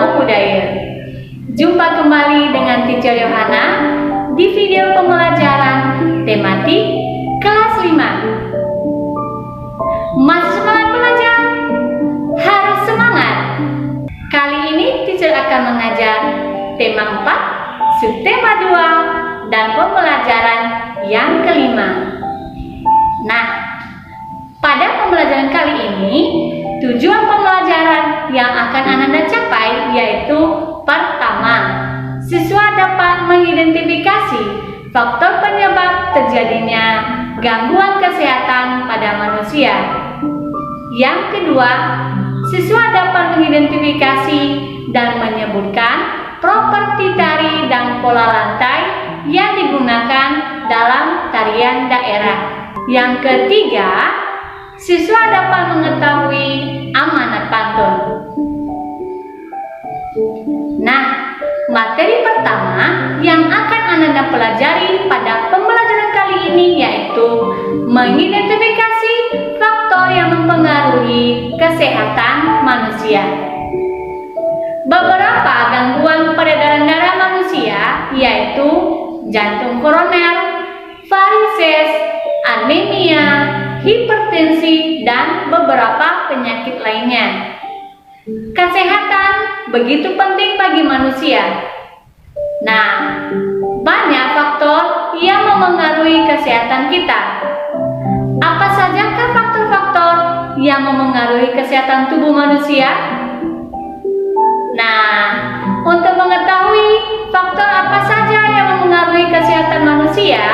Namo Buddhaya. Jumpa kembali dengan Teacher Yohana di video pembelajaran tematik kelas 5. Masih semangat belajar? Harus semangat! Kali ini Teacher akan mengajar tema 4, subtema 2, dan pembelajaran yang kelima. Nah, pada pembelajaran kali ini, tujuan pembelajaran yang akan Anda capai yaitu pertama, siswa dapat mengidentifikasi faktor penyebab terjadinya gangguan kesehatan pada manusia. Yang kedua, siswa dapat mengidentifikasi dan menyebutkan properti tari dan pola lantai yang digunakan dalam tarian daerah. Yang ketiga, siswa dapat mengetahui amanat pantun. Nah, materi pertama yang akan Anda pelajari pada pembelajaran kali ini yaitu mengidentifikasi faktor yang mempengaruhi kesehatan manusia. Beberapa gangguan peredaran darah manusia yaitu jantung koroner, varises, anemia, hipertensi, dan beberapa penyakit lainnya. Kesehatan begitu penting bagi manusia. Nah, banyak faktor yang memengaruhi kesehatan kita. Apa sajakah faktor-faktor yang memengaruhi kesehatan tubuh manusia? Nah, untuk mengetahui faktor apa saja yang memengaruhi kesehatan manusia,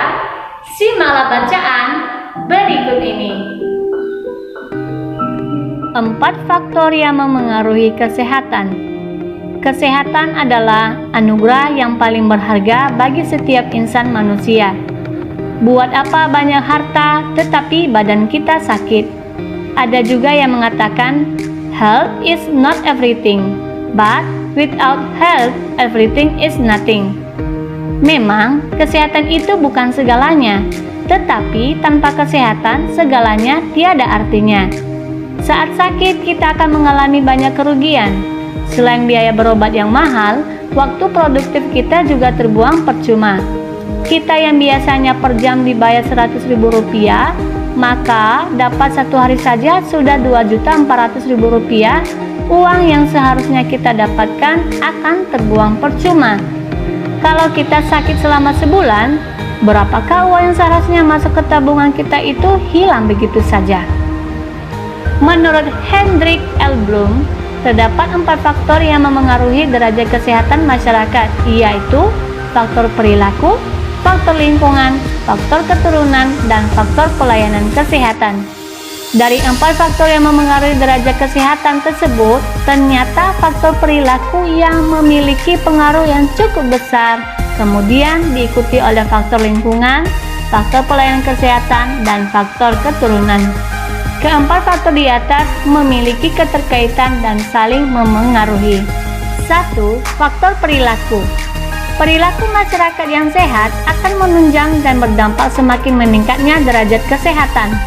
simaklah bacaan berikut ini. 4 faktor yang memengaruhi kesehatan. Kesehatan adalah anugerah yang paling berharga bagi setiap insan manusia. Buat apa banyak harta tetapi badan kita sakit? Ada juga yang mengatakan, health is not everything, but without health, everything is nothing. Memang, kesehatan itu bukan segalanya, tetapi tanpa kesehatan, segalanya tiada artinya. Saat sakit, kita akan mengalami banyak kerugian. Selain biaya berobat yang mahal, waktu produktif kita juga terbuang percuma. Kita yang biasanya per jam dibayar Rp100.000, maka dapat satu hari saja sudah Rp2.400.000. Uang yang seharusnya kita dapatkan akan terbuang percuma. Kalau kita sakit selama sebulan, berapakah uang yang seharusnya masuk ke tabungan kita itu hilang begitu saja? Menurut Hendrik L. Bloom, terdapat 4 faktor yang memengaruhi derajat kesehatan masyarakat, yaitu faktor perilaku, faktor lingkungan, faktor keturunan, dan faktor pelayanan kesehatan. Dari 4 faktor yang memengaruhi derajat kesehatan tersebut, ternyata faktor perilaku yang memiliki pengaruh yang cukup besar, kemudian diikuti oleh faktor lingkungan, faktor pelayanan kesehatan, dan faktor keturunan. Keempat faktor di atas memiliki keterkaitan dan saling memengaruhi. 1. Faktor perilaku. Perilaku masyarakat yang sehat akan menunjang dan berdampak semakin meningkatnya derajat kesehatan.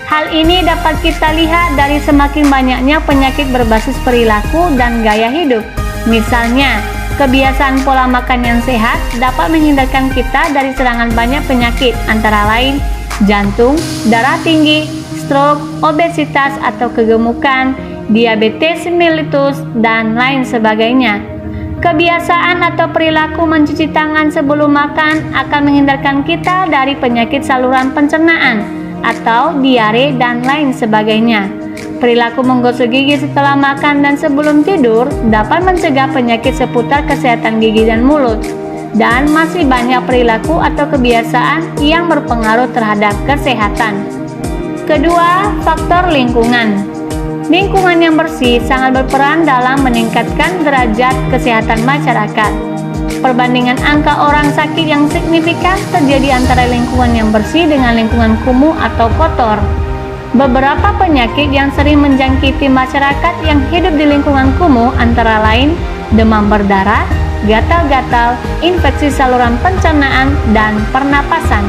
Hal ini dapat kita lihat dari semakin banyaknya penyakit berbasis perilaku dan gaya hidup. Misalnya, kebiasaan pola makan yang sehat dapat menghindarkan kita dari serangan banyak penyakit, antara lain jantung, darah tinggi, stroke, obesitas atau kegemukan, diabetes mellitus, dan lain sebagainya. Kebiasaan atau perilaku mencuci tangan sebelum makan akan menghindarkan kita dari penyakit saluran pencernaan atau diare dan lain sebagainya. Perilaku menggosok gigi setelah makan dan sebelum tidur dapat mencegah penyakit seputar kesehatan gigi dan mulut. Dan masih banyak perilaku atau kebiasaan yang berpengaruh terhadap kesehatan. Kedua, faktor lingkungan. Lingkungan yang bersih sangat berperan dalam meningkatkan derajat kesehatan masyarakat. Perbandingan angka orang sakit yang signifikan terjadi antara lingkungan yang bersih dengan lingkungan kumuh atau kotor. Beberapa penyakit yang sering menjangkiti masyarakat yang hidup di lingkungan kumuh antara lain demam berdarah, gatal-gatal, infeksi saluran pencernaan, dan pernapasan.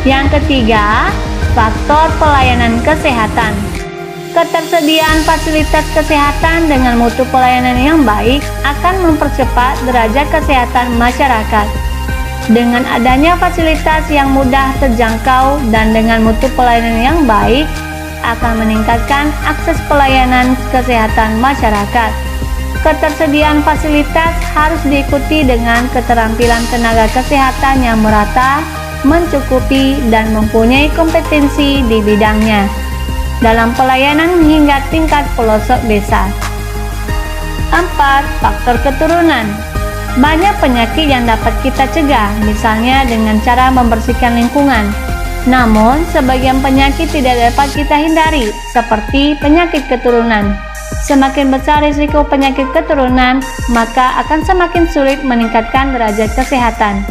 Yang ketiga, faktor pelayanan kesehatan. Ketersediaan fasilitas kesehatan dengan mutu pelayanan yang baik akan mempercepat derajat kesehatan masyarakat. Dengan adanya fasilitas yang mudah terjangkau dan dengan mutu pelayanan yang baik, akan meningkatkan akses pelayanan kesehatan masyarakat. Ketersediaan fasilitas harus diikuti dengan keterampilan tenaga kesehatan yang merata, mencukupi, dan mempunyai kompetensi di bidangnya dalam pelayanan hingga tingkat pelosok desa. 4. Faktor keturunan. Banyak penyakit yang dapat kita cegah, misalnya dengan cara membersihkan lingkungan. Namun, sebagian penyakit tidak dapat kita hindari, seperti penyakit keturunan. Semakin besar risiko penyakit keturunan, maka akan semakin sulit meningkatkan derajat kesehatan.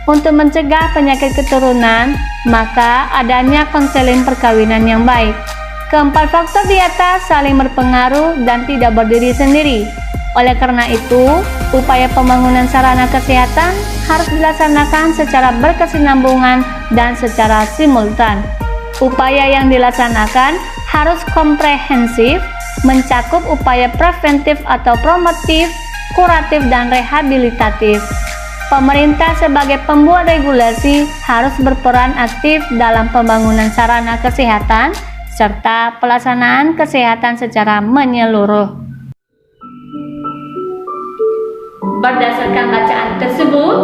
Untuk mencegah penyakit keturunan, maka adanya konseling perkawinan yang baik. Keempat faktor di atas saling berpengaruh dan tidak berdiri sendiri. Oleh karena itu, upaya pembangunan sarana kesehatan harus dilaksanakan secara berkesinambungan dan secara simultan. Upaya yang dilaksanakan harus komprehensif, mencakup upaya preventif atau promotif, kuratif, dan rehabilitatif. Pemerintah sebagai pembuat regulasi harus berperan aktif dalam pembangunan sarana kesehatan serta pelaksanaan kesehatan secara menyeluruh. Berdasarkan bacaan tersebut,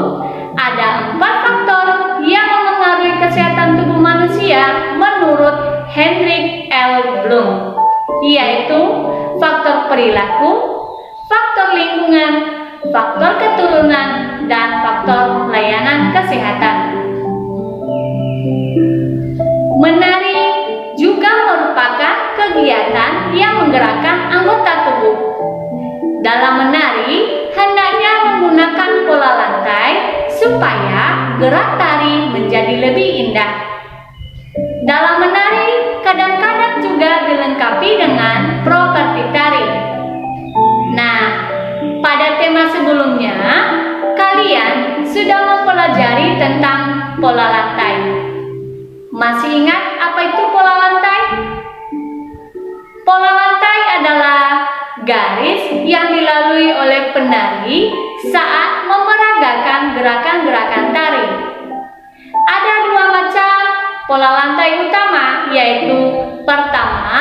ada 4 faktor yang mempengaruhi kesehatan tubuh manusia menurut Hendrik L. Bloom, yaitu faktor perilaku, faktor lingkungan, faktor keturunan, dan faktor layanan kesehatan. Menari juga merupakan kegiatan yang menggerakkan anggota tubuh. Dalam menari, hendaknya menggunakan pola lantai supaya gerak tari menjadi lebih indah. Dalam menari, kadang-kadang juga dilengkapi dengan properti tari. Nah, pada tema sebelumnya, kalian sudah mempelajari tentang pola lantai. Masih ingat apa itu pola lantai? Pola lantai adalah garis yang dilalui oleh penari saat memeragakan gerakan-gerakan tari. Ada 2 macam pola lantai utama, yaitu pertama,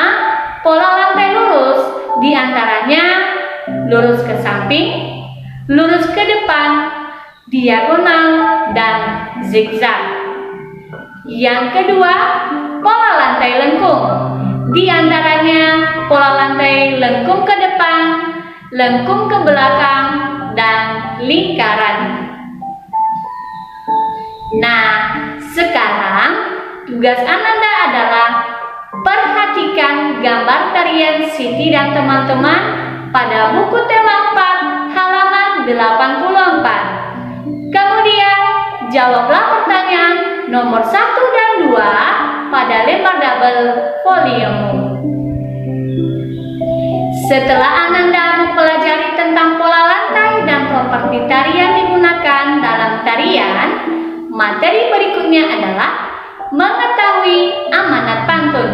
pola lantai lurus, diantaranya lurus ke samping, lurus ke depan, diagonal, dan zigzag. Yang kedua, pola lantai lengkung, diantaranya pola lantai lengkung ke depan, lengkung ke belakang, dan lingkaran. Nah, sekarang tugas Ananda adalah perhatikan gambar tarian Siti dan teman-teman pada buku tema 4 halaman 84. Kemudian jawablah pertanyaan nomor 1 dan 2 pada lembar double foliomu. Setelah Ananda mempelajari tentang pola lantai dan properti tarian digunakan dalam tarian, materi berikutnya adalah mengetahui amanat pantun.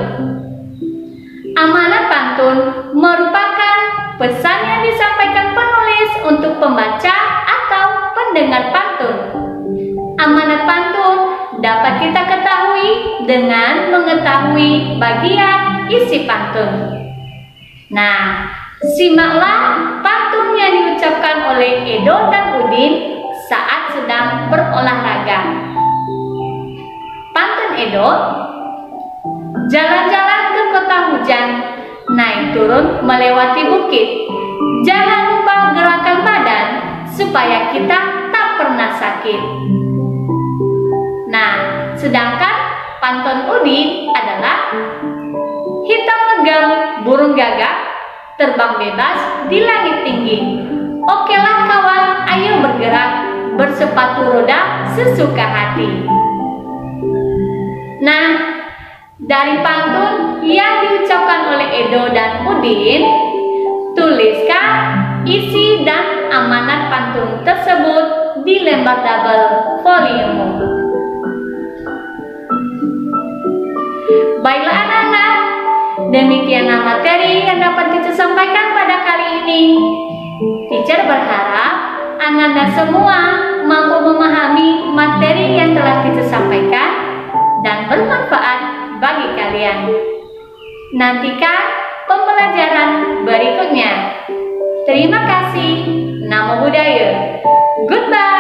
Amanat pantun merupakan pesan yang disampaikan penulis untuk pembaca atau pendengar pantun. Amanat pantun dapat kita ketahui dengan mengetahui bagian isi pantun. Nah, simaklah pantun yang diucapkan oleh Edo dan Udin saat sedang berolahraga. Pantun Edo: jalan-jalan ke kota hujan, naik turun melewati bukit. Jangan lupa gerakan badan supaya kita tak pernah sakit. Nah, sedangkan pantun Udin adalah hitam legam, burung gagak, terbang bebas di langit tinggi. Okelah kawan, ayo bergerak, bersepatu roda sesuka hati. Nah, dari pantun yang diucapkan oleh Edo dan Udin, tuliskan isi dan amanat pantun tersebut di lembar double foliomu. Baiklah anak-anak, Demikianlah materi yang dapat Teacher sampaikan pada kali ini. Teacher berharap Anda semua mampu memahami materi yang telah Teacher sampaikan dan bermanfaat bagi kalian. Nantikan pembelajaran berikutnya. Terima kasih. Namo Buddhaya. Goodbye.